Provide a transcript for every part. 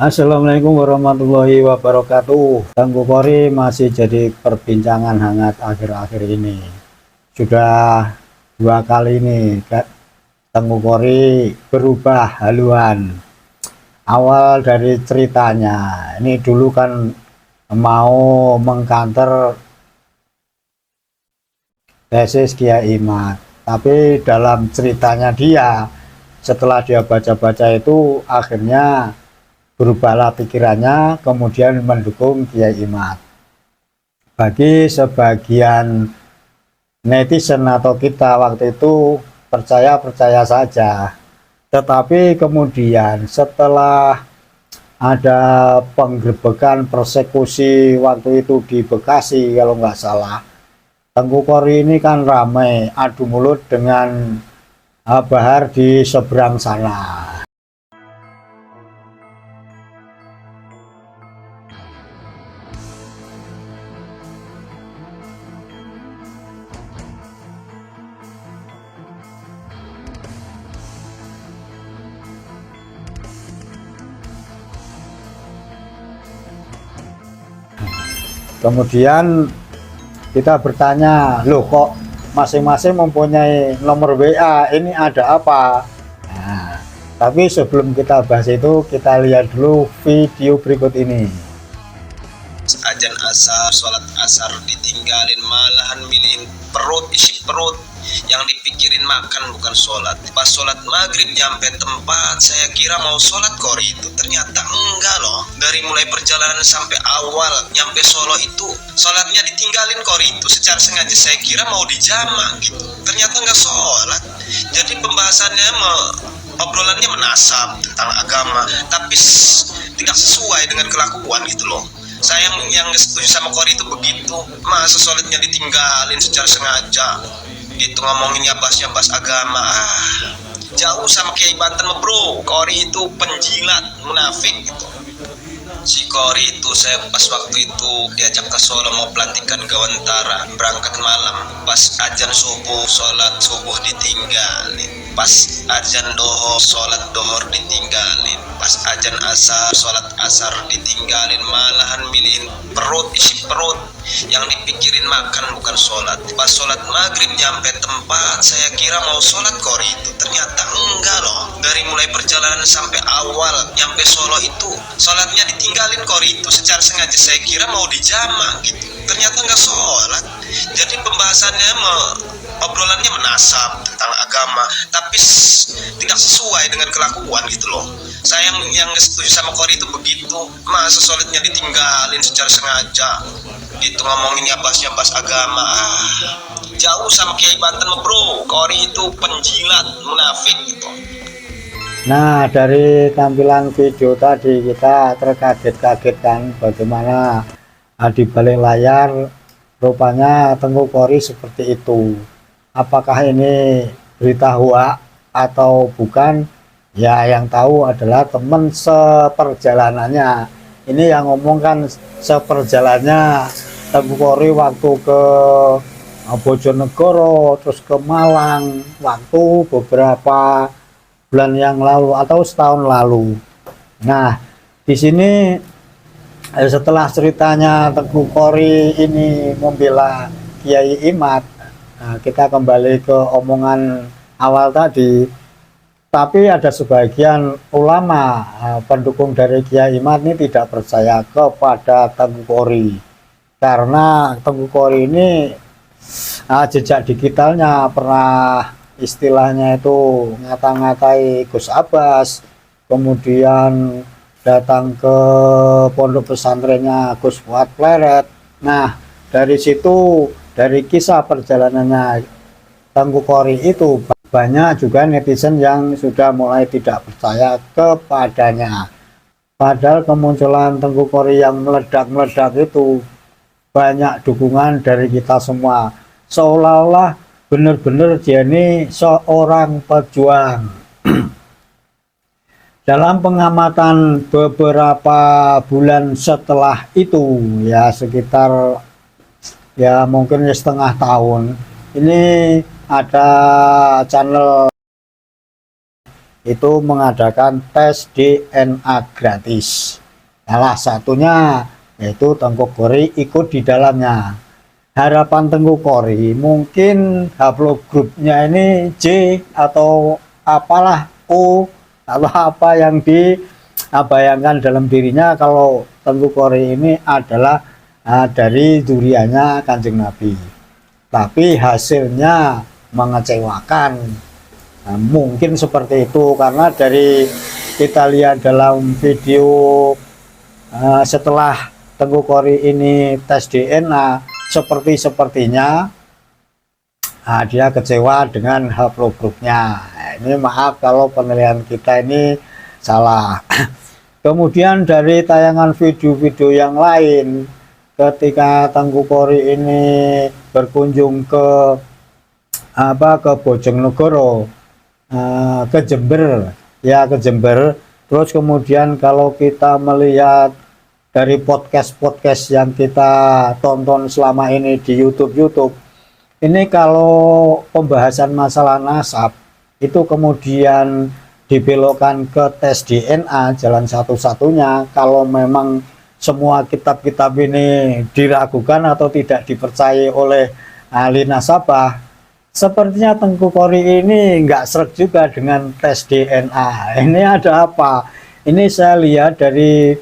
Assalamualaikum warahmatullahi wabarakatuh. Tengku Kori masih jadi perbincangan hangat akhir-akhir ini. Sudah 2 kali nih Tengku Kori berubah haluan. Awal dari ceritanya, ini dulu kan mau mengkanter tesis Kiai Imad, tapi dalam ceritanya dia, setelah dia baca-baca itu akhirnya berubahlah pikirannya, kemudian mendukung Kiai Imad. Bagi sebagian netizen atau kita waktu itu percaya-percaya saja, tetapi kemudian setelah ada penggerbekan persekusi waktu itu di Bekasi kalau nggak salah, Tengku Kori ini kan ramai adu mulut dengan Bahar di seberang sana. Kemudian kita bertanya, loh kok masing-masing mempunyai nomor WA, ini ada apa? Nah, tapi sebelum kita bahas itu, kita lihat dulu video berikut ini. Ajan asar, sholat asar ditinggalin, malahan milihin perut, isi perut. Yang dipikirin makan bukan sholat. Pas sholat maghrib nyampe tempat, saya kira mau sholat Kori itu, ternyata enggak loh. Dari mulai perjalanan sampai awal nyampe Solo itu sholatnya ditinggalin Kori itu. Secara sengaja saya kira mau dijamak gitu, ternyata enggak sholat. Jadi pembahasannya obrolannya menasab tentang agama, tapi tidak sesuai dengan kelakuan gitu loh. Saya yang setuju sama Kori itu begitu, masa sholatnya ditinggalin secara sengaja gitu, ngomonginnya bahas agama. Jauh sama Kiai Banten bro. Kori itu penjilat, munafik gitu. Si Kori itu saya pas waktu itu diajak ke Solo mau pelantikan Gawantara, berangkat malam, pas ajan subuh sholat subuh ditinggalin, pas ajan dohor sholat dohor ditinggalin, pas ajan asar sholat asar ditinggalin, malahan milihin perut, isi perut. Yang dipikirin makan bukan sholat. Pas sholat maghrib nyampe tempat, saya kira mau sholat Kori itu, ternyata enggak loh. Dari mulai perjalanan sampai awal nyampe Solo itu sholatnya ditinggalin Kori itu. Secara sengaja saya kira mau dijamak gitu, ternyata enggak sholat. Jadi pembahasannya obrolannya menasab tentang agama, tapi tidak sesuai dengan kelakuan gitu loh. Saya yang setuju sama Kori itu begitu, masa sholatnya ditinggalin secara sengaja gitu, ngomonginnya bahas agama. Jauh sama Kiai Banten bro. Kori itu penjilat, munafik gitu. Nah, dari tampilan video tadi kita terkaget-kagetkan bagaimana di balik layar rupanya Tengku Kori seperti itu. Apakah ini berita hoax atau bukan? Ya, yang tahu adalah teman seperjalanannya. Ini yang ngomongkan seperjalannya Tengku Kori waktu ke Bojonegoro, terus ke Malang, waktu beberapa bulan yang lalu atau setahun lalu. Nah, di sini setelah ceritanya Tengku Kori ini membela Kiai Imad, nah, kita kembali ke omongan awal tadi. Tapi ada sebagian ulama pendukung dari Kiai Imad ini tidak percaya kepada Tengku Kori, karena Tengku Kori ini jejak digitalnya pernah istilahnya itu ngata-ngatai Gus Abbas, kemudian datang ke pondok pesantrennya Gus Fuad Pleret. Nah, dari situ, dari kisah perjalanannya Tengku Kori itu, banyak juga netizen yang sudah mulai tidak percaya kepadanya. Padahal kemunculan Tengku Kori yang meledak-meledak itu banyak dukungan dari kita semua. Seolah-olah benar-benar dia ini seorang pejuang. Dalam pengamatan beberapa bulan setelah itu, ya sekitar ya mungkin setengah tahun, ini ada channel itu mengadakan tes DNA gratis. Salah satunya yaitu Tengku Kori ikut di dalamnya. Harapan Tengku Kori mungkin haplogrupnya ini J atau apalah O atau apa yang dibayangkan dalam dirinya kalau Tengku Kori ini adalah dari duriannya Kanjeng Nabi. Tapi hasilnya mengecewakan. Nah, mungkin seperti itu karena dari kita lihat dalam video setelah Tengku Kori ini tes DNA sepertinya dia kecewa dengan haplogrupnya. Ini maaf kalau penilaian kita ini salah. Kemudian dari tayangan video-video yang lain ketika Tengku Kori ini berkunjung ke Bojonegoro, ke Jember, ke Jember. Terus kemudian kalau kita melihat dari podcast yang kita tonton selama ini di YouTube, ini kalau pembahasan masalah nasab itu kemudian dibelokkan ke tes DNA, jalan satu-satunya kalau memang semua kitab-kitab ini diragukan atau tidak dipercaya oleh ahli nasabah, sepertinya Tengku Kori ini nggak sreg juga dengan tes DNA. Ini ada apa? Ini saya lihat dari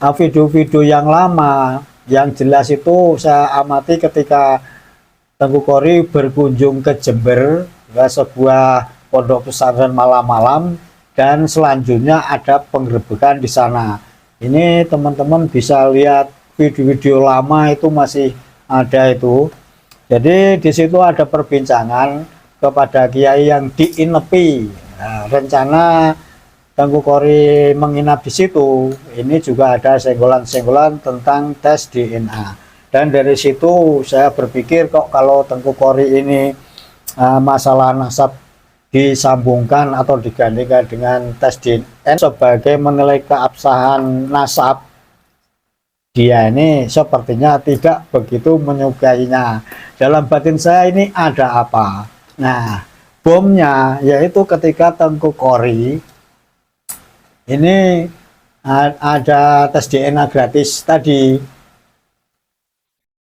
video-video yang lama, yang jelas itu saya amati ketika Tengku Kori berkunjung ke Jember, ke sebuah pondok pesantren malam-malam, dan selanjutnya ada penggerebekan di sana. Ini teman-teman bisa lihat video-video lama itu masih ada itu. Jadi di situ ada perbincangan kepada kiai yang diinepi. Nah, rencana Tengku Kori menginap di situ. Ini juga ada senggolan-senggolan tentang tes DNA. Dan dari situ saya berpikir kok kalau Tengku Kori ini masalah nasab disambungkan atau digandingkan dengan tes DNA sebagai menilai keabsahan nasab, dia ini sepertinya tidak begitu menyukainya. Dalam batin saya ini ada apa? Nah, bomnya yaitu ketika Tengku Kori ini ada tes DNA gratis tadi,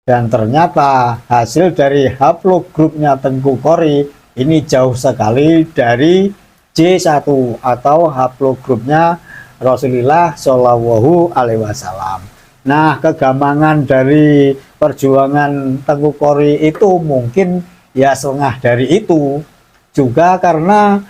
dan ternyata hasil dari haplogrupnya Tengku Kori ini jauh sekali dari J1 atau haplogrupnya Rasulullah Shallallahu Alaihi Wasallam. Nah, kegampangan dari perjuangan Tengku Kori itu mungkin ya setengah dari itu juga karena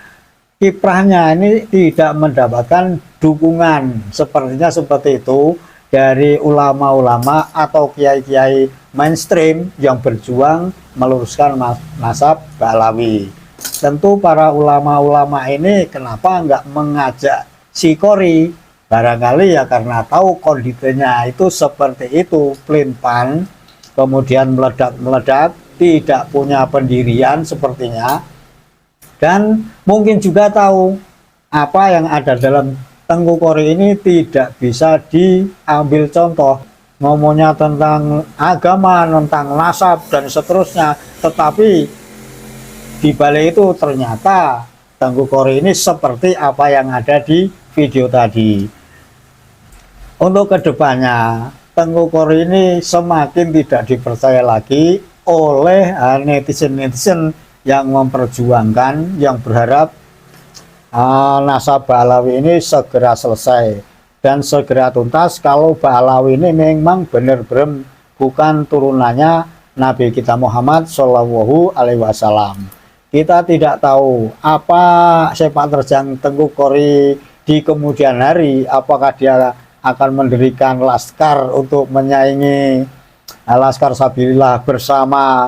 kiprahnya ini tidak mendapatkan dukungan sepertinya seperti itu dari ulama-ulama atau kiai-kiai mainstream yang berjuang meluruskan nasab Ba'alawi. Tentu para ulama-ulama ini kenapa nggak mengajak si Kori? Barangkali ya karena tahu kondisinya itu seperti itu, pelin-pan, kemudian meledak-meledak, tidak punya pendirian sepertinya. Dan mungkin juga tahu apa yang ada dalam Tengku Kori ini tidak bisa diambil contoh. Ngomongnya tentang agama, tentang nasab dan seterusnya, tetapi di balik itu ternyata Tengku Kori ini seperti apa yang ada di video tadi. Untuk kedepannya Tengku Kori ini semakin tidak dipercaya lagi oleh netizen-netizen yang memperjuangkan, yang berharap nasab Ba'alawi ini segera selesai dan segera tuntas kalau Ba'alawi ini memang benar-benar bukan turunannya Nabi kita Muhammad Shallallahu Alaihi Wasallam. Kita tidak tahu apa sepak terjang Tengku Kori di kemudian hari, apakah dia akan mendirikan laskar untuk menyaingi laskar Sabilillah bersama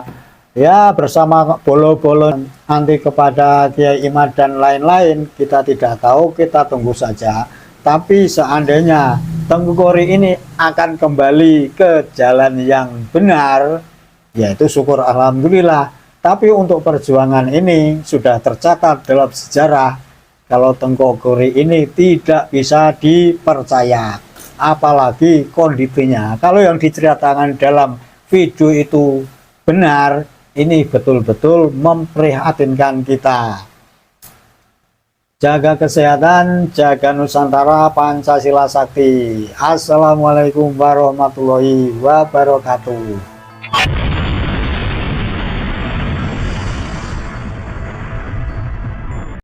bolo-bolo anti kepada Kiai Imad dan lain-lain. Kita tidak tahu, kita tunggu saja. Tapi seandainya Tengku Kori ini akan kembali ke jalan yang benar, yaitu syukur alhamdulillah. Tapi untuk perjuangan ini sudah tercatat dalam sejarah kalau Tengku Kori ini tidak bisa dipercaya, apalagi kondisinya. Kalau yang diceritakan dalam video itu benar, ini betul-betul memprihatinkan kita. jaga kesehatan, jaga Nusantara, Pancasila Sakti. Assalamualaikum warahmatullahi wabarakatuh.